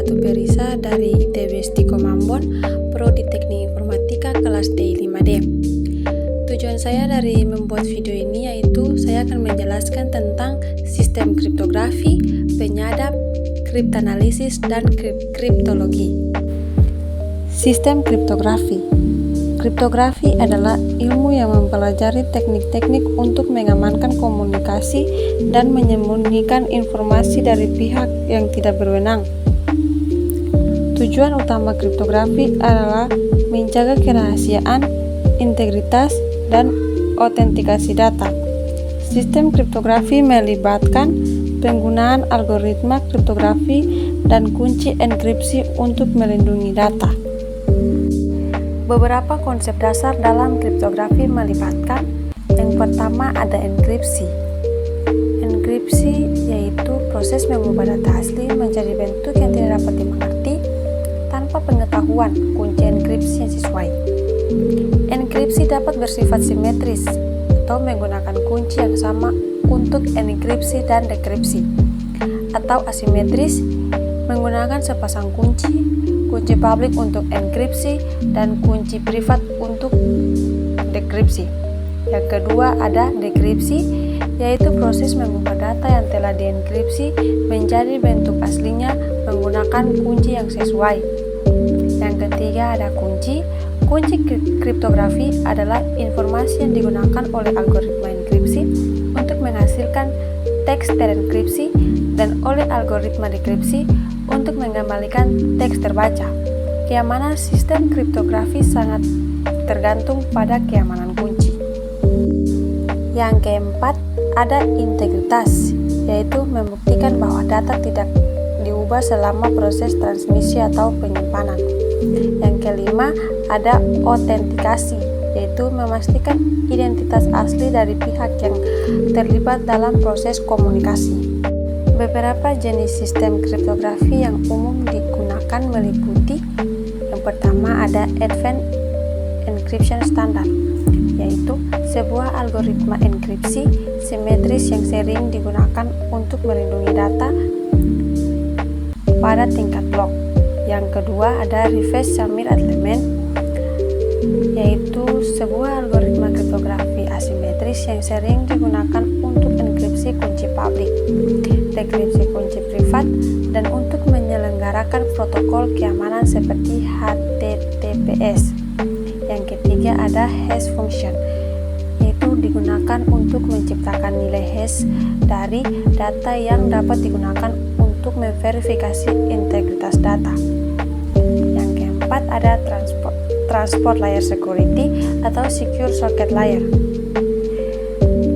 Datu Perisa dari ITB Stikom Ambon, Prodi Teknik Informatika kelas D5D. Tujuan saya dari membuat video ini yaitu saya akan menjelaskan tentang sistem kriptografi, penyadap, kriptanalisis, dan kriptologi. Sistem kriptografi. Kriptografi adalah ilmu yang mempelajari teknik-teknik untuk mengamankan komunikasi dan menyembunyikan informasi dari pihak yang tidak berwenang. Tujuan utama kriptografi adalah menjaga kerahasiaan, integritas, dan autentikasi data. Sistem kriptografi melibatkan penggunaan algoritma kriptografi dan kunci enkripsi untuk melindungi data. Beberapa konsep dasar dalam kriptografi melibatkan: yang pertama ada enkripsi. Enkripsi yaitu proses mengubah data asli menjadi bentuk yang tidak dapat dimengerti tanpa pengetahuan kunci enkripsi yang sesuai. Enkripsi dapat bersifat simetris atau menggunakan kunci yang sama untuk enkripsi dan dekripsi, atau asimetris menggunakan sepasang kunci publik untuk enkripsi dan kunci privat untuk dekripsi. Yang kedua ada dekripsi, yaitu proses mengubah data yang telah dienkripsi menjadi bentuk aslinya menggunakan kunci yang sesuai. Yang ketiga ada kunci. Kunci kriptografi adalah informasi yang digunakan oleh algoritma enkripsi untuk menghasilkan teks terenkripsi dan oleh algoritma dekripsi untuk mengembalikan teks terbaca. Keamanan sistem kriptografi sangat tergantung pada keamanan kunci. Yang keempat, ada integritas, yaitu membuktikan bahwa data tidak diubah selama proses transmisi atau penyimpanan. Yang kelima, ada autentikasi, yaitu memastikan identitas asli dari pihak yang terlibat dalam proses komunikasi. Beberapa jenis sistem kriptografi yang umum digunakan meliputi: yang pertama ada Advanced Encryption Standard, yaitu sebuah algoritma enkripsi simetris yang sering digunakan untuk melindungi data pada tingkat blok. Yang kedua ada Reverse Submit Element, yaitu sebuah algoritma kriptografi asimetris yang sering digunakan untuk enkripsi kunci publik, dekripsi kunci privat, dan untuk menyelenggarakan protokol keamanan seperti HTTPS. Yang ketiga ada hash function, yaitu digunakan untuk menciptakan nilai hash dari data yang dapat digunakan untuk memverifikasi integritas data. Yang keempat ada Transport Layer Security atau Secure Socket Layer,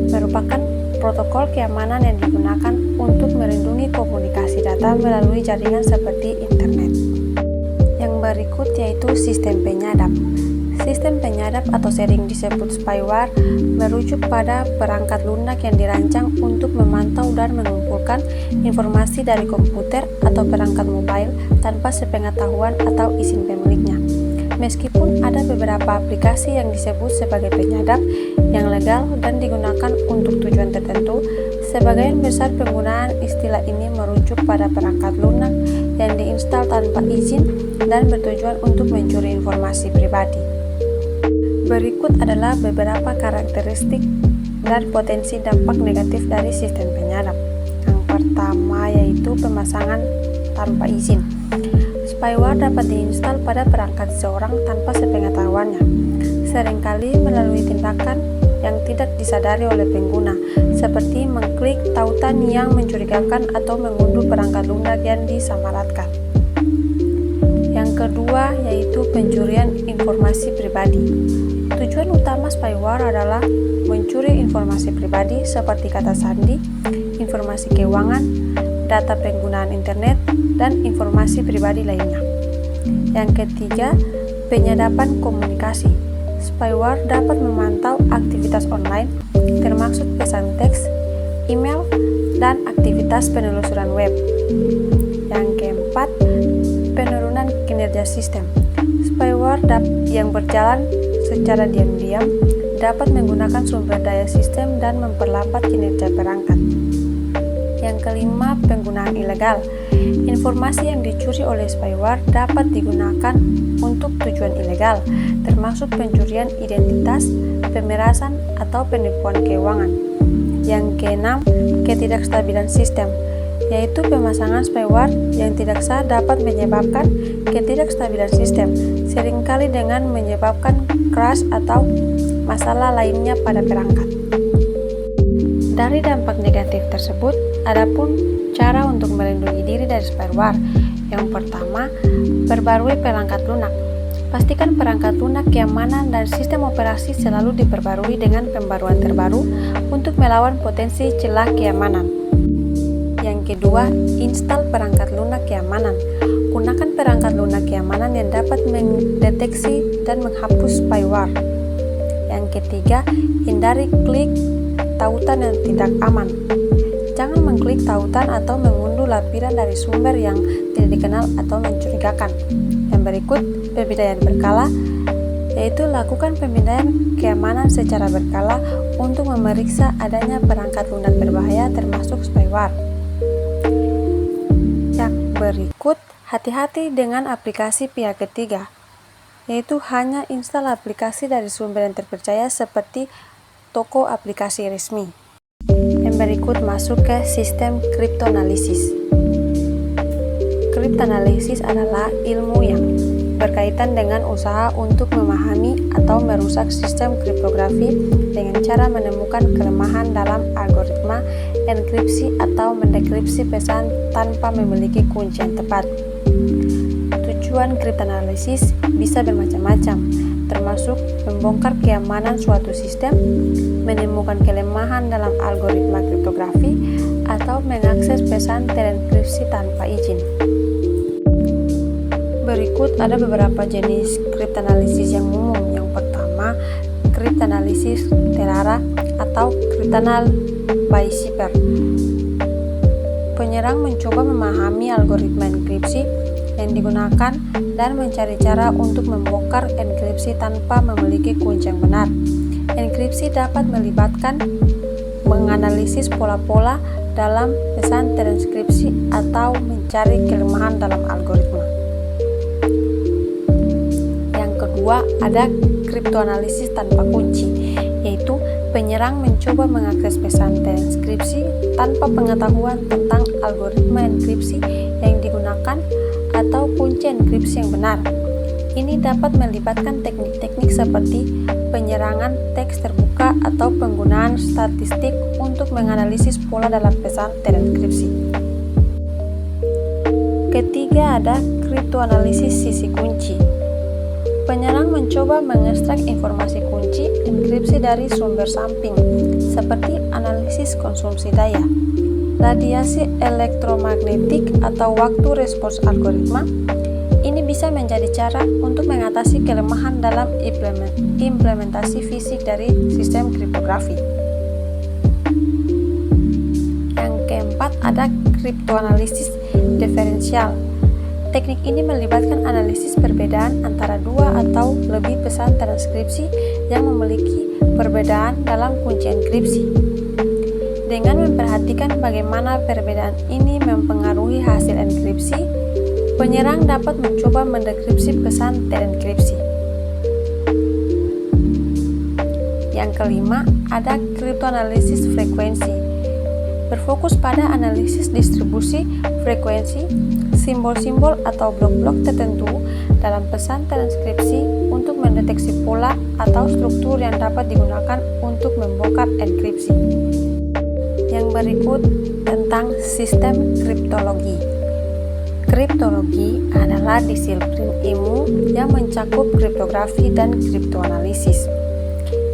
merupakan protokol keamanan yang digunakan untuk melindungi komunikasi data melalui jaringan seperti internet. Yang berikut yaitu sistem penyadap. Sistem penyadap atau sering disebut spyware merujuk pada perangkat lunak yang dirancang untuk memantau dan mengumpulkan informasi dari komputer atau perangkat mobile tanpa sepengetahuan atau izin pemiliknya. Meskipun ada beberapa aplikasi yang disebut sebagai penyadap yang legal dan digunakan untuk tujuan tertentu, sebagian besar penggunaan istilah ini merujuk pada perangkat lunak yang diinstal tanpa izin dan bertujuan untuk mencuri informasi pribadi. Berikut adalah beberapa karakteristik dan potensi dampak negatif dari sistem penyadap. Yang pertama yaitu pemasangan tanpa izin. Spyware dapat diinstal pada perangkat seseorang tanpa sepengetahuannya, seringkali melalui tindakan yang tidak disadari oleh pengguna, seperti mengklik tautan yang mencurigakan atau mengunduh perangkat lunak yang disamaratakan. Yang kedua yaitu pencurian informasi pribadi. Tujuan utama spyware adalah mencuri informasi pribadi seperti kata sandi, informasi keuangan, data penggunaan internet, dan informasi pribadi lainnya. Yang ketiga, penyadapan komunikasi. Spyware dapat memantau aktivitas online, termasuk pesan teks, email, dan aktivitas penelusuran web. Yang keempat, penurunan kinerja sistem. Spyware yang berjalan secara diam-diam dapat menggunakan sumber daya sistem dan memperlambat kinerja perangkat. Yang kelima, penggunaan ilegal. Informasi yang dicuri oleh spyware dapat digunakan untuk tujuan ilegal, termasuk pencurian identitas, pemerasan, atau penipuan keuangan. Yang keenam, ketidakstabilan sistem, yaitu pemasangan spyware yang tidak sah dapat menyebabkan ketidakstabilan sistem, seringkali dengan menyebabkan crash atau masalah lainnya pada perangkat. Dari dampak negatif tersebut, adapun cara untuk melindungi diri dari spyware. Yang pertama, perbarui perangkat lunak. Pastikan perangkat lunak, keamanan, dan sistem operasi selalu diperbarui dengan pembaruan terbaru untuk melawan potensi celah keamanan. Yang kedua, install perangkat lunak keamanan. Gunakan perangkat lunak keamanan yang dapat mendeteksi dan menghapus spyware. Yang ketiga, hindari klik tautan yang tidak aman. Jangan mengklik tautan atau mengunduh lampiran dari sumber yang tidak dikenal atau mencurigakan. Yang berikut, pemindaian berkala, yaitu lakukan pemindaian keamanan secara berkala untuk memeriksa adanya perangkat lunak berbahaya termasuk spyware. Yang berikut, hati-hati dengan aplikasi pihak ketiga, yaitu hanya install aplikasi dari sumber yang terpercaya seperti toko aplikasi resmi. Yang berikut masuk ke sistem kriptoanalisis. Kriptoanalisis adalah ilmu yang berkaitan dengan usaha untuk memahami atau merusak sistem kriptografi dengan cara menemukan kelemahan dalam algoritma enkripsi atau mendekripsi pesan tanpa memiliki kunci yang tepat. Tujuan kriptoanalisis bisa bermacam-macam, termasuk membongkar keamanan suatu sistem, menemukan kelemahan dalam algoritma kriptografi, atau mengakses pesan terenkripsi tanpa izin. Berikut ada beberapa jenis kriptoanalisis yang umum. Yang pertama, kriptoanalisis terarah atau kernel by cipher. Penyerang mencoba memahami algoritma enkripsi yang digunakan dan mencari cara untuk membongkar enkripsi tanpa memiliki kunci yang benar. Enkripsi dapat melibatkan menganalisis pola-pola dalam pesan transkripsi atau mencari kelemahan dalam algoritma. Yang kedua, ada kriptoanalisis tanpa kunci, yaitu penyerang mencoba mengakses pesan transkripsi tanpa pengetahuan tentang algoritma enkripsi yang digunakan atau kunci enkripsi yang benar. Ini dapat melibatkan teknik-teknik seperti penyerangan teks terbuka atau penggunaan statistik untuk menganalisis pola dalam pesan terenkripsi. Ketiga, ada kriptoanalisis sisi kunci. Penyerang mencoba mengekstrak informasi kunci enkripsi dari sumber samping, seperti analisis konsumsi daya, radiasi elektromagnetik, atau waktu respons algoritma. Ini bisa menjadi cara untuk mengatasi kelemahan dalam implementasi fisik dari sistem kriptografi. Yang keempat, ada kriptoanalisis diferensial. Teknik ini melibatkan analisis perbedaan antara dua atau lebih pesan transkripsi yang memiliki perbedaan dalam kunci enkripsi. Dengan memperhatikan bagaimana perbedaan ini mempengaruhi hasil enkripsi, penyerang dapat mencoba mendekripsi pesan terenkripsi. Yang kelima, ada kriptoanalisis frekuensi. Berfokus pada analisis distribusi frekuensi, simbol-simbol atau blok-blok tertentu dalam pesan transkripsi untuk mendeteksi pola atau struktur yang dapat digunakan untuk membongkar enkripsi. Yang berikut tentang sistem kriptologi. Kriptologi adalah disiplin ilmu yang mencakup kriptografi dan kriptoanalisis.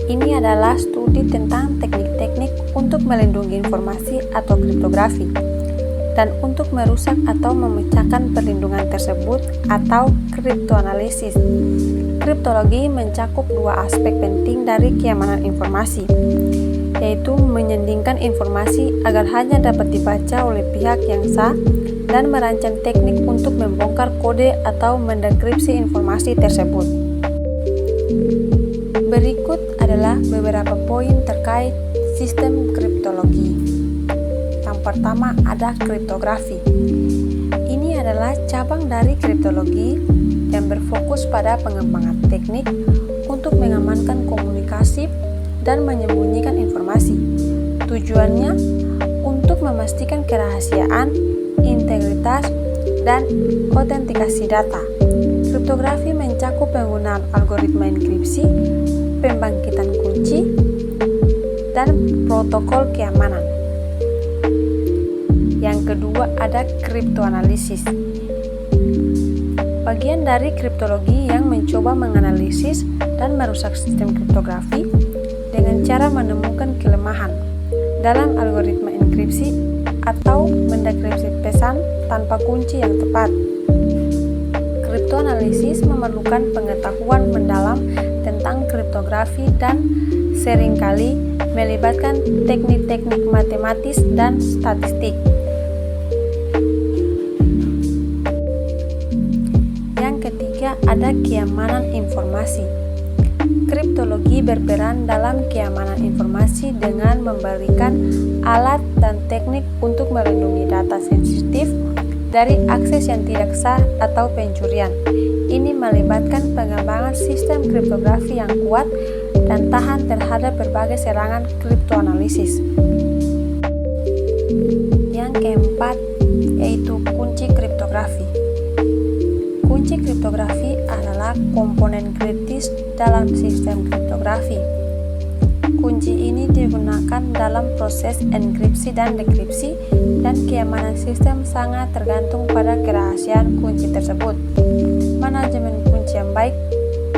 Ini adalah studi tentang teknik-teknik untuk melindungi informasi atau kriptografi, dan untuk merusak atau memecahkan perlindungan tersebut atau kriptoanalisis. Kriptologi mencakup dua aspek penting dari keamanan informasi, yaitu menyandingkan informasi agar hanya dapat dibaca oleh pihak yang sah dan merancang teknik untuk membongkar kode atau mendekripsi informasi tersebut. Berikut adalah beberapa poin terkait sistem kriptologi. Yang pertama, ada kriptografi. adalah cabang dari kriptologi yang berfokus pada pengembangan teknik untuk mengamankan komunikasi dan menyembunyikan informasi. Tujuannya untuk memastikan kerahasiaan, integritas, dan autentikasi data. Kriptografi mencakup penggunaan algoritma enkripsi, pembangkitan kunci, dan protokol keamanan. Yang kedua ada kriptoanalisis. Bagian dari kriptologi yang mencoba menganalisis dan merusak sistem kriptografi dengan cara menemukan kelemahan dalam algoritma enkripsi atau mendekripsi pesan tanpa kunci yang tepat. Kriptoanalisis memerlukan pengetahuan mendalam tentang kriptografi dan seringkali melibatkan teknik-teknik matematis dan statistik. Yang ketiga ada keamanan informasi. Kriptologi berperan dalam keamanan informasi dengan memberikan alat dan teknik untuk melindungi data sensitif dari akses yang tidak sah atau pencurian. Ini melibatkan pengembangan sistem kriptografi yang kuat dan tahan terhadap berbagai serangan kriptoanalisis. Yang keempat yaitu kunci kriptografi. Kunci kriptografi adalah komponen kritis dalam sistem kriptografi. Kunci ini digunakan dalam proses enkripsi dan dekripsi, dan keamanan sistem sangat tergantung pada kerahasiaan kunci tersebut. Manajemen kunci yang baik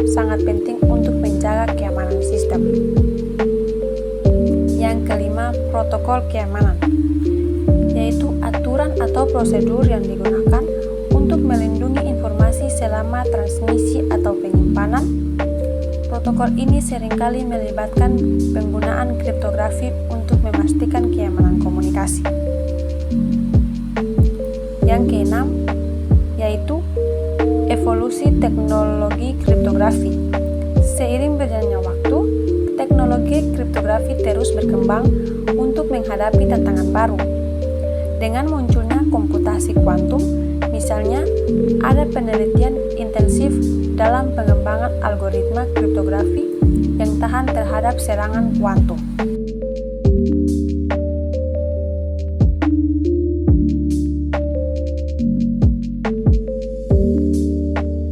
sangat penting untuk menjaga keamanan sistem. Yang kelima, protokol keamanan, yaitu aturan atau prosedur yang digunakan untuk melindungi informasi selama transmisi atau penyimpanan. Protokol ini seringkali melibatkan penggunaan kriptografi untuk memastikan keamanan komunikasi. Yang keenam, yaitu evolusi teknologi kriptografi. Seiring berjalannya waktu, teknologi kriptografi terus berkembang untuk menghadapi tantangan baru. Dengan munculnya komputasi kuantum, misalnya, ada penelitian intensif dalam pengembangan algoritma kriptografi yang tahan terhadap serangan kuantum.